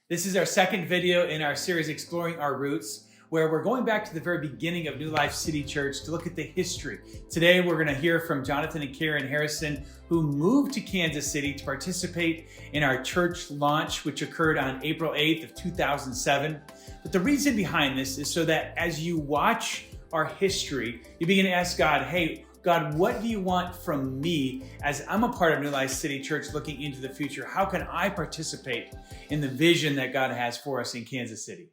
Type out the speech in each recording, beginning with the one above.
This is our second video in our series, Exploring Our Roots, where we're going back to the very beginning of New Life City Church to look at the history. Today, we're going to hear from Jonathan and Karen Harrison, who moved to Kansas City to participate in our church launch, which occurred on April 8th of 2007. But the reason behind this is so that as you watch our history, you begin to ask God, hey, God, what do you want from me as I'm a part of New Life City Church looking into the future? How can I participate in the vision that God has for us in Kansas City?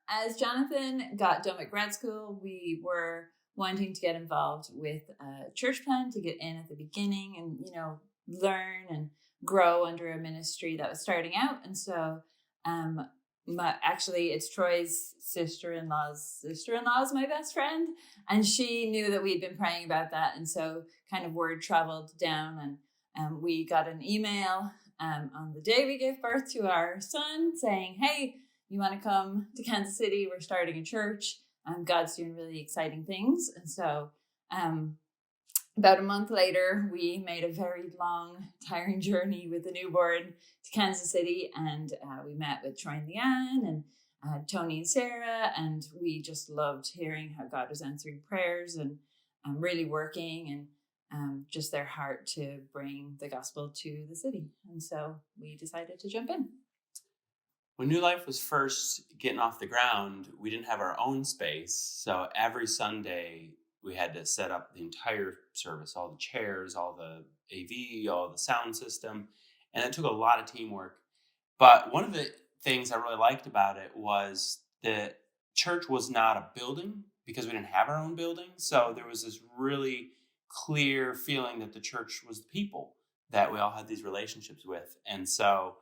As Jonathan got done at grad school, we were wanting to get involved with a church plant to get in at the beginning and, learn and grow under a ministry that was starting out. And so, actually, it's Troy's sister-in-law's sister-in-law is my best friend. And she knew that we'd been praying about that. And so kind of word traveled down and we got an email on the day we gave birth to our son saying, hey, you want to come to Kansas City? We're starting a church. God's doing really exciting things. And so about a month later, we made a very long, tiring journey with the newborn to Kansas City. And we met with Troy and Leanne and Tony and Sarah. And we just loved hearing how God was answering prayers and really working and just their heart to bring the gospel to the city. And so we decided to jump in. When New Life was first getting off the ground, we didn't have our own space. So every Sunday, we had to set up the entire service, all the chairs, all the AV, all the sound system. And it took a lot of teamwork. But one of the things I really liked about it was that church was not a building because we didn't have our own building. So there was this really clear feeling that the church was the people that we all had these relationships with. And so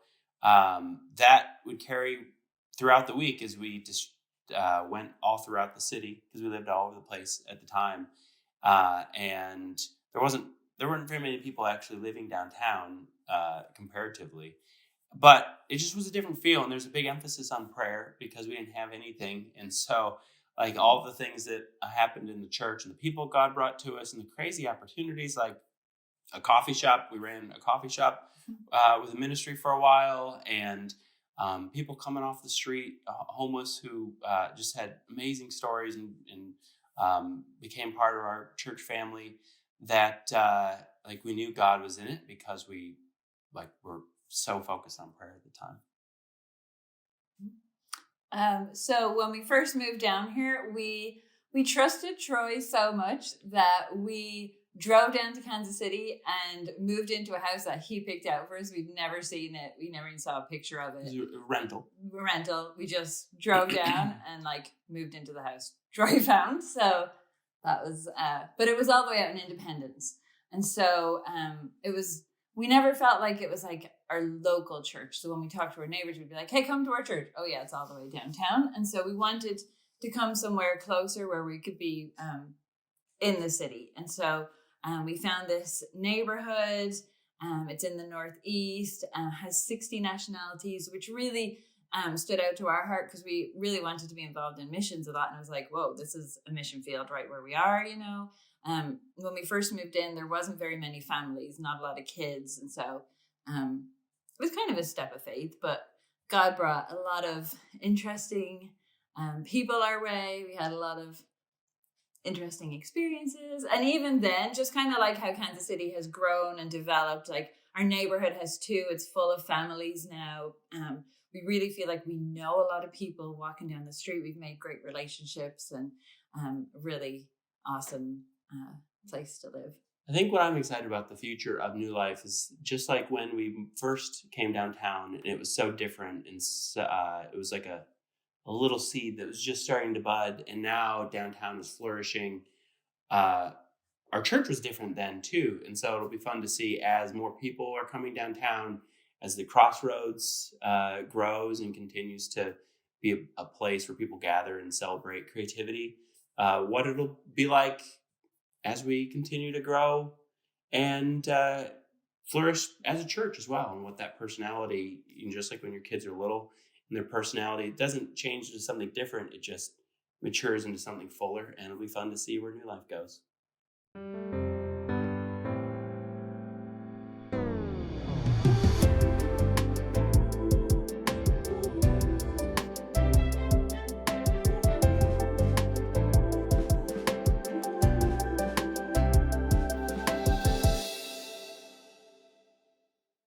that would carry throughout the week as we just went all throughout the city because we lived all over the place at the time. And there weren't very many people actually living downtown comparatively. But it just was a different feel. And there's a big emphasis on prayer because we didn't have anything. And so like all the things that happened in the church and the people God brought to us and the crazy opportunities like a coffee shop. We ran a coffee shop with a ministry for a while, and people coming off the street, homeless, who just had amazing stories and became part of our church family. That we knew God was in it because we were so focused on prayer at the time. So when we first moved down here, we trusted Troy so much that we drove down to Kansas City and moved into a house that he picked out for us. We'd never seen it. We never even saw a picture of it. It was a rental. We just drove down and moved into the house Troy found. So that was, but it was all the way out in Independence. And so we never felt like it was like our local church. So when we talked to our neighbors, we'd be like, hey, come to our church. Oh yeah, it's all the way downtown. And so we wanted to come somewhere closer where we could be in the city. And so we found this neighborhood. It's in the Northeast, has 60 nationalities, which really stood out to our heart because we really wanted to be involved in missions a lot. And I was like, whoa, this is a mission field right where we are, When we first moved in, there wasn't very many families, not a lot of kids. And so it was kind of a step of faith, but God brought a lot of interesting people our way. We had a lot of interesting experiences. And even then, just kind of like how Kansas City has grown and developed, like our neighborhood has too. It's full of families now. We really feel like we know a lot of people walking down the street. We've made great relationships and really awesome place to live. I think what I'm excited about the future of New Life is just like when we first came downtown and it was so different and it was like a little seed that was just starting to bud, and now downtown is flourishing. Our church was different then too, and so it'll be fun to see as more people are coming downtown, as the Crossroads grows and continues to be a place where people gather and celebrate creativity, what it'll be like as we continue to grow and flourish as a church as well, and what that personality, just like when your kids are little, and their personality doesn't change to something different, it just matures into something fuller, and it'll be fun to see where New Life goes.